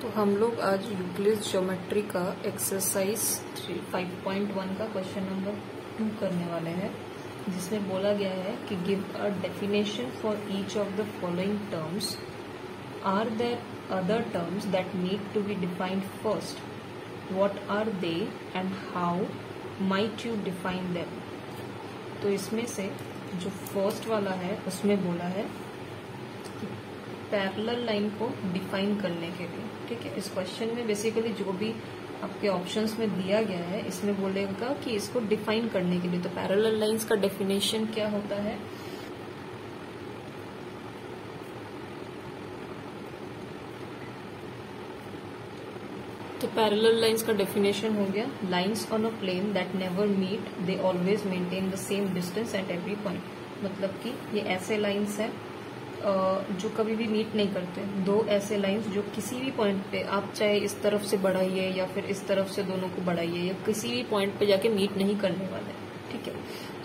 तो हम लोग आज यूक्लिड्स ज्योमेट्री का एक्सरसाइज 5.1 का क्वेश्चन नंबर 2 करने वाले हैं, जिसमें बोला गया है कि give a definition for each of the following terms. Are there other terms that need to be defined first? What are they and how might you define them? तो इसमें से जो फर्स्ट वाला है उसमें बोला है पैरेलल लाइन को डिफाइन करने के लिए। ठीक है, इस क्वेश्चन में बेसिकली जो भी आपके ऑप्शंस में दिया गया है इसमें बोलेगा कि इसको डिफाइन करने के लिए। तो पैरेलल लाइंस का डेफिनेशन क्या होता है? तो पैरेलल लाइंस का डेफिनेशन हो गया lines on a plane that never meet, they always maintain the same distance at every point. मतलब कि ये ऐसे लाइंस है जो कभी भी मीट नहीं करते। दो ऐसे लाइंस जो किसी भी पॉइंट पे आप चाहे इस तरफ से बढ़ाइए या फिर इस तरफ से दोनों को बढ़ाइए या किसी भी पॉइंट पे जाके मीट नहीं करने वाले। ठीक है,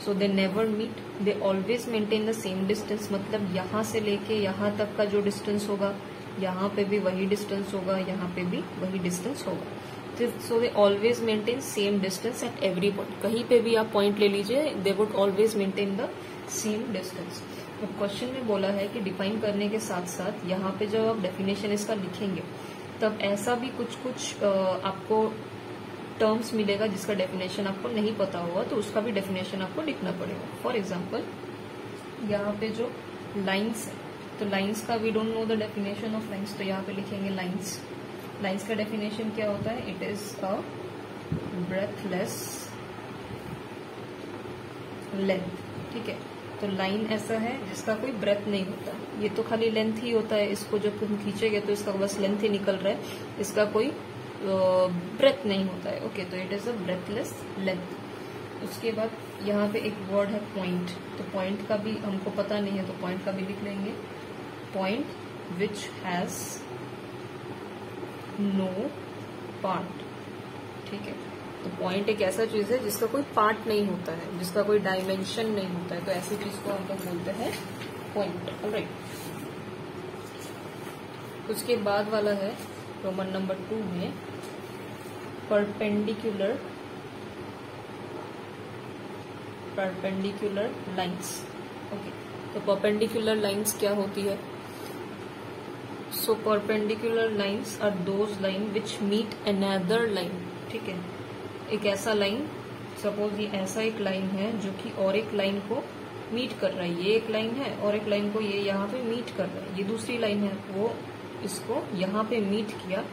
सो they never meet, they always maintain the same distance. मतलब यहाँ से लेके यहाँ तक का जो डिस्टेंस होगा यहाँ पे भी वही डिस्टेंस होगा, यहाँ पे भी वही डिस्टेंस होगा। सो they always maintain same distance at every point. कहीं पे भी आप पॉइंट ले लीजिए, they would always maintain the same distance. तो क्वेश्चन में बोला है कि डिफाइन करने के साथ साथ यहाँ पे जब आप डेफिनेशन इसका लिखेंगे तब ऐसा भी कुछ आपको टर्म्स मिलेगा जिसका डेफिनेशन आपको नहीं पता होगा, तो उसका भी डेफिनेशन आपको लिखना पड़ेगा। फॉर एग्जाम्पल यहाँ पे जो लाइन्स है, तो लाइन्स का we don't know the definition of lines, तो यहाँ पे लिखेंगे लाइन्स। लाइन्स का डेफिनेशन क्या होता है? It is a breathless length. ठीक है, तो लाइन ऐसा है जिसका कोई ब्रेथ नहीं होता, ये तो खाली लेंथ ही होता है। इसको जब तुम खींचेगे तो इसका बस लेंथ ही निकल रहा है, इसका कोई ब्रेथ नहीं होता है। ओके, तो it is a breathless length. उसके बाद यहाँ पे एक वर्ड है पॉइंट, तो पॉइंट का भी हमको पता नहीं है, तो पॉइंट का भी लिख लेंगे point which has no part. ठीक है, तो पॉइंट एक ऐसा चीज है जिसका कोई पार्ट नहीं होता है, जिसका कोई डायमेंशन नहीं होता है, तो ऐसी चीज को हम लोग बोलते हैं पॉइंट। ऑलराइट, उसके बाद वाला है रोमन नंबर 2 में परपेंडिकुलर लाइंस। ओके, तो परपेंडिकुलर लाइंस क्या होती है? So perpendicular lines are those line which meet another line. ठीक है, एक ऐसा लाइन, सपोज ये ऐसा एक लाइन है जो कि और एक लाइन को मीट कर रहा है। ये एक लाइन है और एक लाइन को ये यहाँ पे मीट कर रहा है। ये दूसरी लाइन है, वो इसको यहाँ पे मीट किया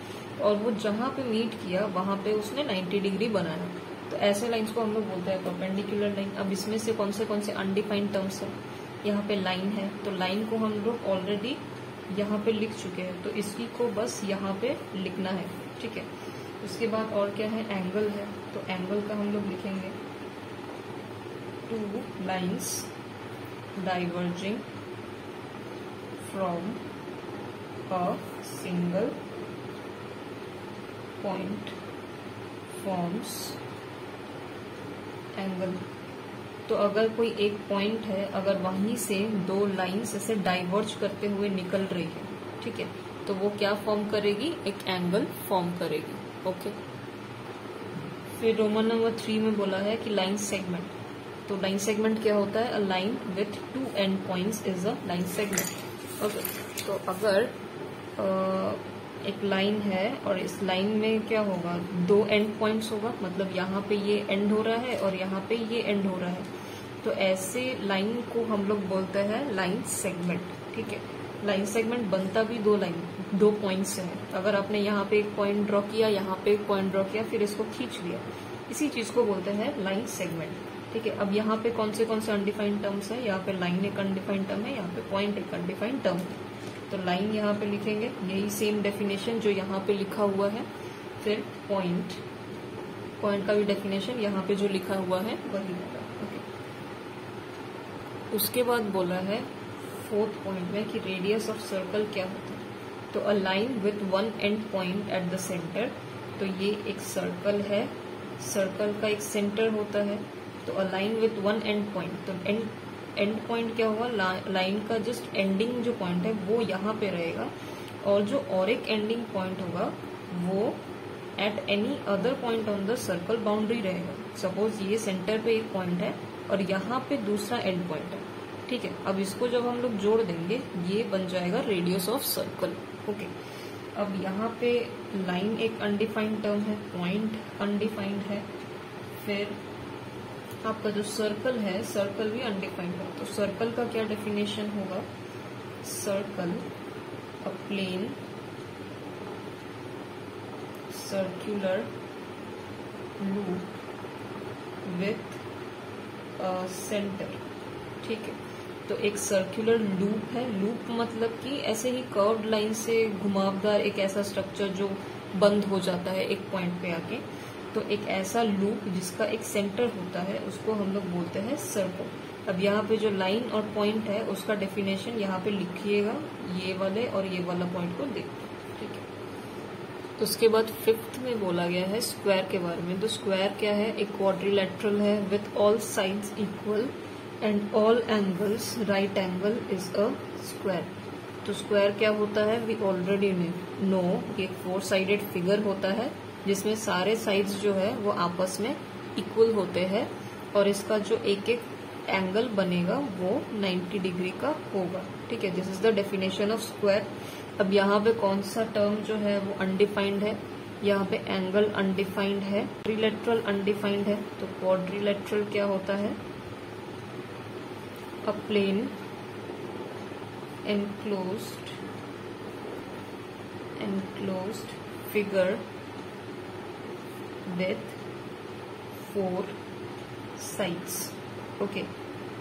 और वो जहां पे मीट किया वहां पे उसने 90 डिग्री बनाया। तो ऐसे लाइन्स को हम लोग बोलते हैं परपेंडिकुलर लाइन। अब इसमें से कौन से अनडिफाइंड टर्म्स है? यहाँ पे लाइन है, तो लाइन को हम लोग ऑलरेडी यहाँ पे लिख चुके हैं, तो इसी को बस यहाँ पे लिखना है। ठीक है, उसके बाद और क्या है? एंगल है, तो एंगल का हम लोग लिखेंगे two lines diverging from a single point forms angle. तो अगर कोई एक पॉइंट है, अगर वहीं से दो लाइंस ऐसे डाइवर्ज करते हुए निकल रही है, ठीक है, तो वो क्या फॉर्म करेगी? एक एंगल फॉर्म करेगी। ओके, फिर रोमन नंबर 3 में बोला है कि लाइन सेगमेंट। तो लाइन सेगमेंट क्या होता है? A line with 2 and points is a line segment. Okay, तो अगर एक लाइन है और इस लाइन में क्या होगा? 2 एंड पॉइंट्स होगा, मतलब यहाँ पे ये एंड हो रहा है और यहाँ पे ये एंड हो रहा है, तो ऐसे लाइन को हम लोग बोलते हैं लाइन सेगमेंट। ठीक है, लाइन सेगमेंट बनता भी दो पॉइंट से है। अगर आपने यहाँ पे एक पॉइंट ड्रॉ किया, यहाँ पे एक पॉइंट ड्रॉ किया, फिर इसको खींच लिया, इसी चीज को बोलते हैं लाइन सेगमेंट। ठीक है, अब यहाँ पे कौन से अनडिफाइंड टर्म्स है? यहाँ पे लाइन एक अनडिफाइंड टर्म है, यहाँ पे पॉइंट एक अनडिफाइंड टर्म है। तो लाइन यहाँ पे लिखेंगे यही सेम डेफिनेशन जो यहाँ पे लिखा हुआ है। फिर पॉइंट का भी डेफिनेशन यहाँ पे जो लिखा हुआ है वही होगा। ओके, उसके बाद बोला है 4th पॉइंट में कि रेडियस ऑफ सर्कल क्या होता है? तो a line with 1 and point at the centre. तो ये एक सर्कल है, सर्कल का एक सेंटर होता है, तो a line with 1 and point. तो एंड पॉइंट क्या होगा? लाइन का जस्ट एंडिंग जो पॉइंट है वो यहाँ पे रहेगा और जो और एक एंडिंग पॉइंट होगा वो at any other point on the circle boundary रहेगा। सपोज ये सेंटर पे एक पॉइंट है और यहाँ पे दूसरा एंड पॉइंट है, ठीक है। अब इसको जब हम लोग जोड़ देंगे ये बन जाएगा रेडियस ऑफ सर्कल, ओके। अब यहाँ पे लाइन एक अनडिफाइंड टर्म है, पॉइंट अनडिफाइंड है, फिर आपका जो सर्कल है सर्कल भी अनडिफाइंड है। तो सर्कल का क्या डेफिनेशन होगा? Circle a plane circular loop with centre, ठीक है। तो एक सर्कुलर लूप है, लूप मतलब कि ऐसे ही कर्व्ड लाइन से घुमावदार एक ऐसा स्ट्रक्चर जो बंद हो जाता है एक पॉइंट पे आके। तो एक ऐसा लूप जिसका एक सेंटर होता है उसको हम लोग बोलते हैं सर्कल। अब यहाँ पे जो लाइन और पॉइंट है उसका डेफिनेशन यहाँ पे लिखिएगा, ये वाले और ये वाला पॉइंट को देखिए, ठीक है। तो उसके बाद फिफ्थ में बोला गया है स्क्वायर के बारे में। तो स्क्वायर क्या है? एक क्वाड्रिलेटरल है with all sides equal and all angles right angle is a square. तो स्क्वायर क्या होता है? वी ऑलरेडी नो, एक 4 साइडेड फिगर होता है जिसमें सारे साइड्स जो है वो आपस में इक्वल होते हैं और इसका जो एक एक एंगल बनेगा वो 90 डिग्री का होगा, ठीक है। This is the definition of square. अब यहाँ पे कौन सा टर्म जो है वो अनडिफाइंड है? यहाँ पे एंगल अनडिफाइंड है, क्वाड्रिलेटरल अनडिफाइंड है। तो क्वाड्रिलेटरल क्या होता है? अ plane enclosed figure with 4 sides, okay.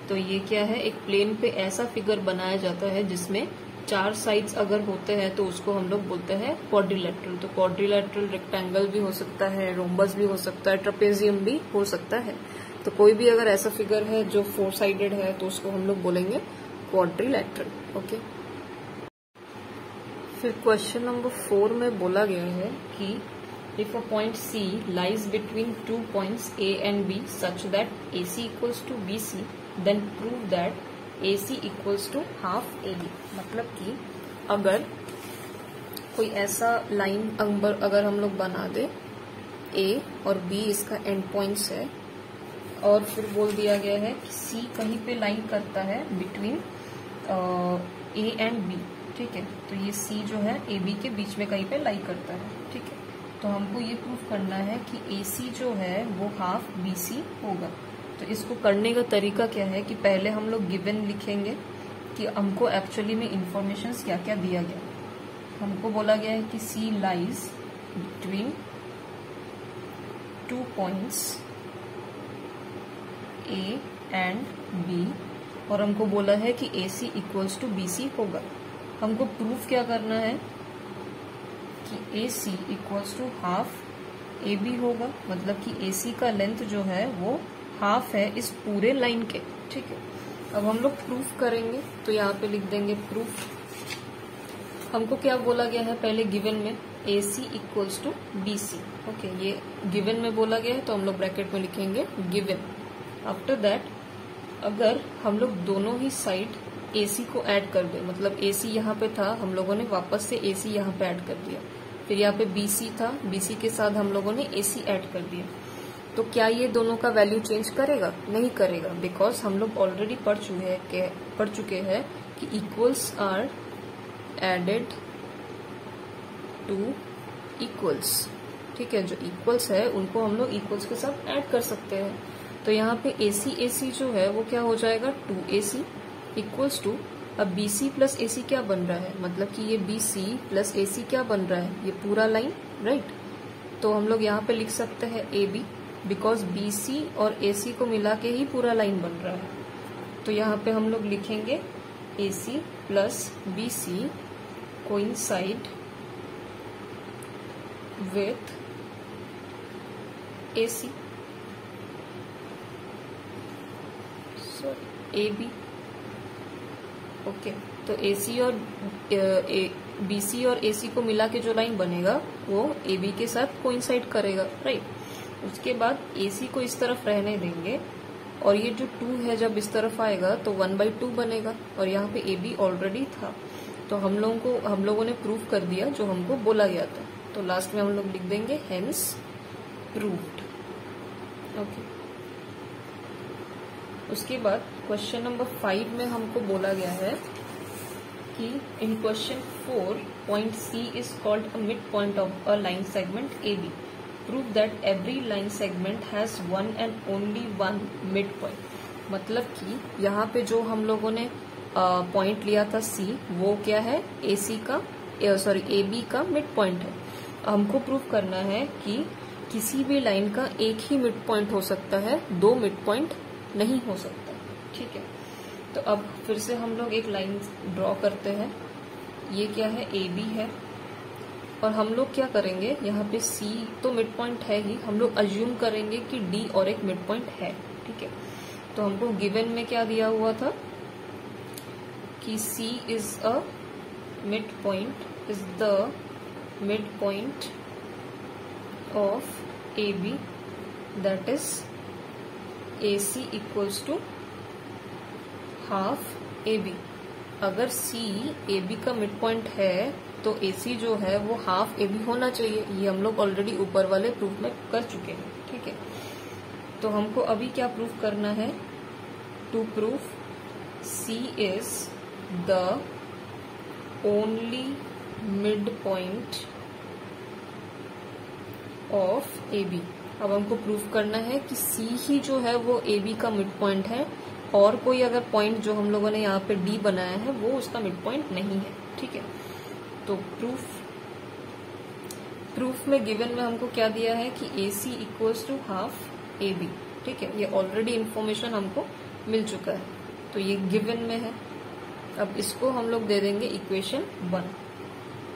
तो ये क्या है? एक प्लेन पे ऐसा फिगर बनाया जाता है जिसमें 4 साइड्स अगर होते हैं तो उसको हम लोग बोलते हैं क्वाड्रिलेटरल। तो क्वाड्रिलेटरल रेक्टेंगल भी हो सकता है, रोम्बस भी हो सकता है, ट्रेपेजियम भी हो सकता है। तो कोई भी अगर ऐसा फिगर है जो 4 साइडेड है तो उसको हम लोग बोलेंगे क्वाड्रिलेटरल, ओके। फिर क्वेश्चन नंबर 4 में बोला गया है कि if a point C lies between 2 points A and B such that AC equals to BC, then prove that AC equals to half AB। मतलब कि अगर कोई ऐसा लाइन अगर हम लोग बना दे, A और B इसका एंड पॉइंट्स है, और फिर बोल दिया गया है कि C कहीं पे लाइन करता है बिटवीन A एंड B, ठीक है। तो ये C जो है AB के बीच में कहीं पे लाई करता है, ठीक है। तो हमको ये प्रूफ करना है कि AC जो है वो हाफ BC होगा। तो इसको करने का तरीका क्या है कि पहले हम लोग गिवन लिखेंगे कि हमको एक्चुअली में इंफॉर्मेशन क्या क्या दिया गया। हमको बोला गया है कि C lies between 2 points A and B, और हमको बोला है कि AC इक्वल्स टू BC होगा। हमको प्रूफ क्या करना है कि AC equals to half AB होगा, मतलब कि AC का लेंथ जो है वो हाफ है इस पूरे लाइन के, ठीक है। अब हम लोग प्रूफ करेंगे, तो यहाँ पे लिख देंगे प्रूफ। हमको क्या बोला गया है पहले गिवन में? AC equals to BC, okay. ये गिवन में बोला गया है तो हम लोग ब्रैकेट में लिखेंगे गिवन। आफ्टर दैट अगर हम लोग दोनों ही साइड AC को ऐड कर दे, मतलब AC यहाँ पे था, हम लोगों ने वापस से AC यहाँ पे ऐड कर दिया, फिर यहाँ पे BC था, BC के साथ हम लोगों ने AC ऐड कर दिया, तो क्या ये दोनों का वैल्यू चेंज करेगा? नहीं करेगा, बिकॉज हम लोग ऑलरेडी पढ़ चुके हैं कि equals are added two equals, ठीक है। जो इक्वल्स है उनको हम लोग इक्वल्स के साथ ऐड कर सकते हैं। तो यहाँ पे AC जो है वो क्या हो जाएगा? 2AC इक्वल्स टू, अब BC प्लस AC क्या बन रहा है? मतलब कि ये BC प्लस AC क्या बन रहा है? ये पूरा लाइन, राइट। तो हम लोग यहाँ पे लिख सकते हैं AB, बिकॉज BC और AC को मिला के ही पूरा लाइन बन रहा है। तो यहाँ पे हम लोग लिखेंगे AC plus BC coincide with AC, AB, okay. तो AC और BC और AC को मिला के जो लाइन बनेगा वो AB के साथ कोइंसाइड करेगा, राइट। उसके बाद AC को इस तरफ रहने देंगे और ये जो 2 है जब इस तरफ आएगा तो 1/2 बनेगा, और यहाँ पे AB ऑलरेडी था तो हम लोगों ने प्रूव कर दिया जो हमको बोला गया था। तो लास्ट में हम लोग लिख देंगे हेंस प्रूव्ड। ओके, उसके बाद क्वेश्चन नंबर 5 में हमको बोला गया है कि इन question 4 point C is called a mid point of a line segment A B. Prove that every line segment has one and only one mid point. मतलब कि यहाँ पे जो हम लोगों ने पॉइंट लिया था सी, वो क्या है, ए बी का मिड पॉइंट है। हमको प्रूव करना है कि किसी भी लाइन का एक ही मिड पॉइंट हो सकता है, दो मिड पॉइंट नहीं हो सकता। ठीक है, तो अब फिर से हम लोग एक लाइन ड्रॉ करते हैं। ये क्या है, ए बी है, और हम लोग क्या करेंगे, यहाँ पे सी तो मिड पॉइंट है ही, हम लोग अज्यूम करेंगे कि डी और एक मिड पॉइंट है। ठीक है, तो हमको गिवन में क्या दिया हुआ था कि सी is a mid point, is the mid point of A B, that is a C equals to half A B. अगर सी ए बी का मिड पॉइंट है तो ए सी जो है वो हाफ ए बी होना चाहिए। ये हम लोग ऑलरेडी ऊपर वाले प्रूफ में कर चुके हैं। ठीक है, तो हमको अभी क्या प्रूफ करना है, to proof C is the only mid point of A B. अब हमको प्रूफ करना है कि सी ही जो है वो ए बी का मिड पॉइंट है, और कोई अगर पॉइंट जो हम लोगों ने यहाँ पे डी बनाया है वो उसका मिड पॉइंट नहीं है। ठीक है, तो प्रूफ में गिवन में हमको क्या दिया है कि ए सी equals to half A B. ठीक है, ये ऑलरेडी इन्फॉर्मेशन हमको मिल चुका है, तो ये गिवन में है। अब इसको हम लोग दे देंगे इक्वेशन 1।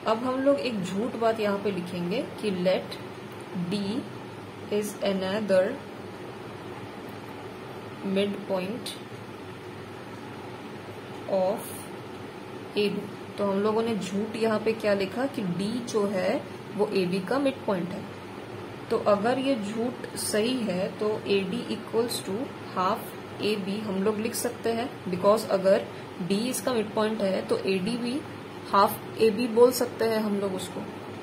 अब हम लोग एक झूठ बात यहाँ पे लिखेंगे कि late D is another mid point of A B. तो हम लोगों ने झूठ यहाँ पे क्या लिखा कि डी जो है वो ए बी का मिड पॉइंट है। तो अगर ये झूठ सही है तो A D equals to half A B हम लोग लिख सकते हैं, बिकॉज अगर डी इसका मिड पॉइंट है तो ए डी भी हाफ ए बी बोल सकते हैं हम लोग उसको।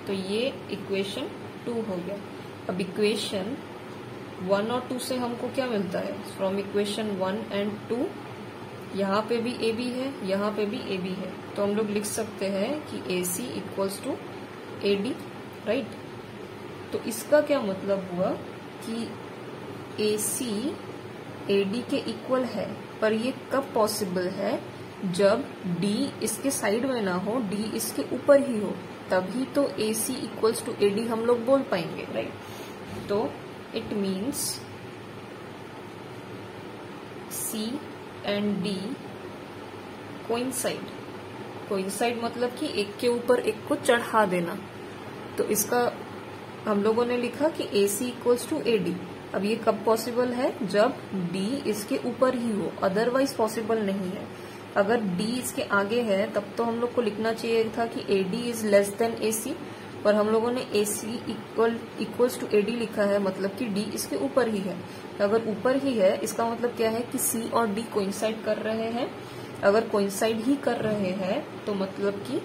तो ये इक्वेशन 2 हो गया। अब इक्वेशन 1 और 2 से हमको क्या मिलता है, फ्रॉम इक्वेशन 1 एंड 2 यहाँ पे भी ए बी है, यहाँ पे भी ए बी है, तो हम लोग लिख सकते हैं कि ए सी equals to A D, right. तो इसका क्या मतलब हुआ कि ए सी ए डी के इक्वल है, पर ये कब पॉसिबल है, जब डी इसके साइड में ना हो, डी इसके ऊपर ही हो, तभी तो ए सी इक्वल्स टू ए डी हम लोग बोल पाएंगे, राइट। तो it means C and D coincide मतलब कि एक के ऊपर एक को चढ़ा देना। तो इसका हम लोगों ने लिखा कि ए सी इक्वल्स टू ए डी। अब ये कब पॉसिबल है, जब डी इसके ऊपर ही हो, अदरवाइज पॉसिबल नहीं है। अगर डी इसके आगे है तब तो हम लोग को लिखना चाहिए था कि A D is less than ए सी, पर हम लोगों ने ए सी इक्वल्स टू ए डी लिखा है, मतलब कि डी इसके ऊपर ही है। अगर ऊपर ही है इसका मतलब क्या है कि सी और डी कोइंसाइड कर रहे हैं। अगर कोइंसाइड ही कर रहे हैं तो मतलब कि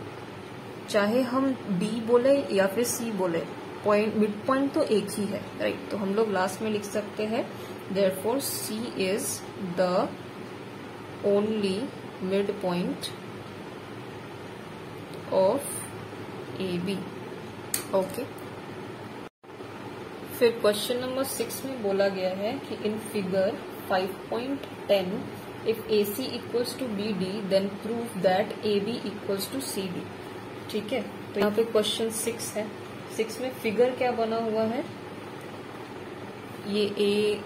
चाहे हम डी बोले या फिर सी बोले, मिड पॉइंट तो एक ही है, राइट। तो हम लोग लास्ट में लिख सकते हैं therefore C is the only mid point of A B. Okay, फिर क्वेश्चन नंबर 6 में बोला गया है कि in figure 5.10 if A C equals to be D then prove that A B equals to C D. ठीक है, तो यहाँ पे क्वेश्चन 6 है। 6 में फिगर क्या बना हुआ है, ये ए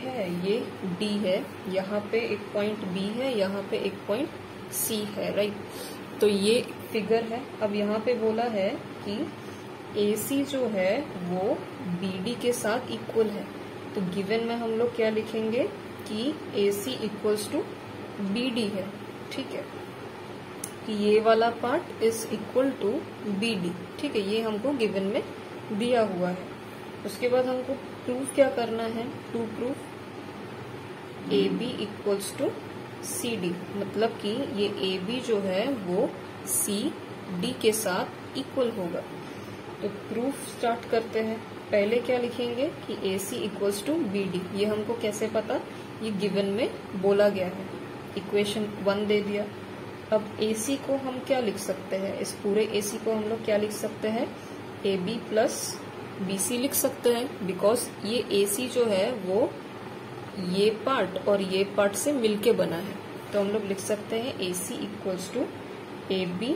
है, ये डी है, यहाँ पे एक पॉइंट बी है, यहाँ पे एक पॉइंट सी है, राइट। तो ये फिगर है। अब यहाँ पे बोला है कि ए सी जो है वो बी डी के साथ इक्वल है। तो गिवन में हम लोग क्या लिखेंगे कि ए सी इक्वल्स टू बी डी है। ठीक है, कि ये वाला part is equal to be D. ठीक है, ये हमको गिवन में दिया हुआ है। उसके बाद हमको प्रूफ क्या करना है, to proof A B equals to C D, मतलब कि ये ए बी जो है वो सी डी के साथ इक्वल होगा। तो प्रूफ स्टार्ट करते हैं। पहले क्या लिखेंगे कि ए सी इक्वल्स टू बी डी। ये हमको कैसे पता, ये गिवन में बोला गया है, इक्वेशन 1 दे दिया। अब ए सी को हम क्या लिख सकते हैं, इस पूरे ए सी को हम लोग क्या लिख सकते हैं, A B plus B C लिख सकते हैं, बिकॉज ये ए सी जो है वो ये पार्ट और ये पार्ट से मिलके बना है। तो हम लोग लिख सकते हैं ए सी equals to A B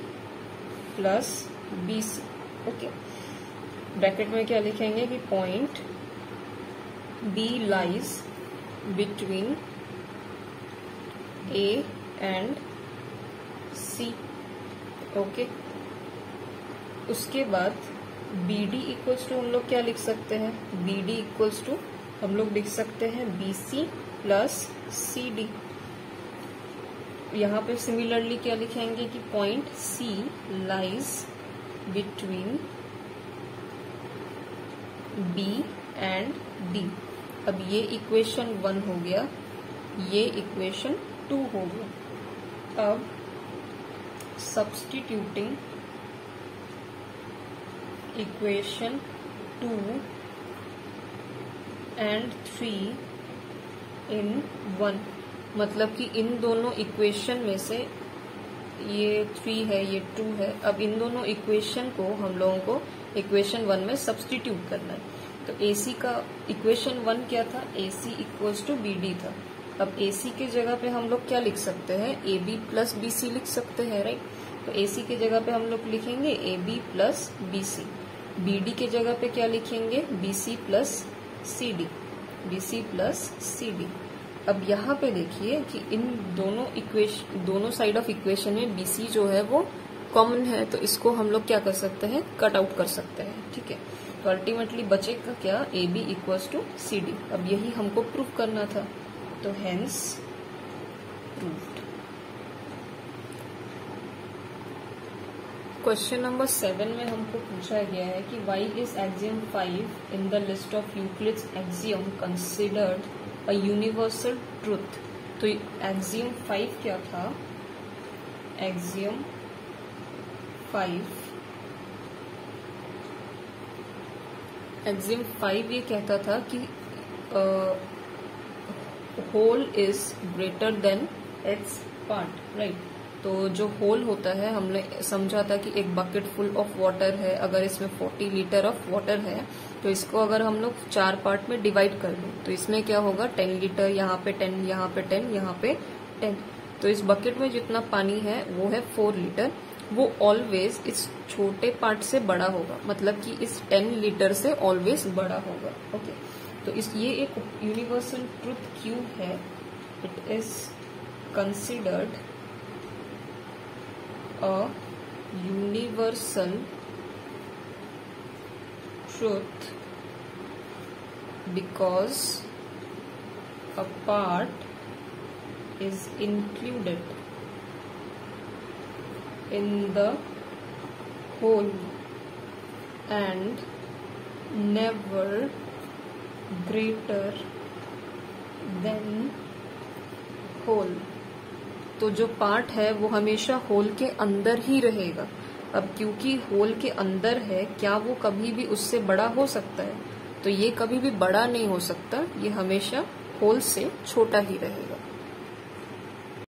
plus B C. Okay, bracket में क्या लिखेंगे कि point B lies between A and C. Okay, उसके बाद बी डी इक्वल्स टू हम लोग क्या लिख सकते हैं, बी डी इक्वल्स टू हम लोग लिख सकते हैं B C plus C D. यहाँ पे सिमिलरली क्या लिखेंगे कि point C lies between B and D. अब ये इक्वेशन 1 हो गया, ये इक्वेशन 2 हो गया। अब सब्स्टिट्यूटिंग इक्वेशन 2 एंड 3 इन 1, मतलब कि इन दोनों इक्वेशन में से ये 3 है, ये 2 है। अब इन दोनों इक्वेशन को हम लोगों को इक्वेशन 1 में सब्स्टिट्यूट करना है। तो AC का इक्वेशन 1 क्या था, AC इक्वल्स टू BD था। अब AC के जगह पे हम लोग क्या लिख सकते हैं, AB प्लस BC लिख सकते हैं, राइट। तो AC के जगह पे हम लोग लिखेंगे AB प्लस BC। BD के जगह पे क्या लिखेंगे, BC plus CD, BC plus CD। अब यहाँ पे देखिए कि इन दोनों साइड ऑफ इक्वेशन में BC जो है वो कॉमन है, तो इसको हम लोग क्या कर सकते हैं, कट आउट कर सकते हैं, ठीक है। तो अल्टीमेटली बचेगा क्या, AB इक्वल्स टू CD। अब यही हमको प्रूफ करना था, तो हेंस प्रूव्ड। क्वेश्चन नंबर 7 में हमको पूछा गया है कि Y is axiom 5 in the list of Euclid's axiom considered a universal truth. तो एक्सियम 5 क्या था, एक्सियम 5 ये कहता था कि whole is greater than it's part, right. तो जो होल होता है, हमने समझा था कि एक बकेट फुल ऑफ वाटर है, अगर इसमें 40 लीटर ऑफ वाटर है तो इसको अगर हम लोग 4 पार्ट में डिवाइड कर दें तो इसमें क्या होगा, 10 लीटर, यहाँ पे 10, यहाँ पे 10, यहाँ पे 10। तो इस बकेट में जितना पानी है वो है 4 लीटर, वो ऑलवेज इस छोटे पार्ट से बड़ा होगा, मतलब कि इस 10 लीटर से ऑलवेज बड़ा होगा। ओके, तो ये एक यूनिवर्सल ट्रुथ क्यों है, it is considered a universal truth because a part is included in the whole and never greater than whole। तो जो पार्ट है वो हमेशा होल के अंदर ही रहेगा। अब क्योंकि होल के अंदर है, क्या वो कभी भी उससे बड़ा हो सकता है, तो ये कभी भी बड़ा नहीं हो सकता, ये हमेशा होल से छोटा ही रहेगा।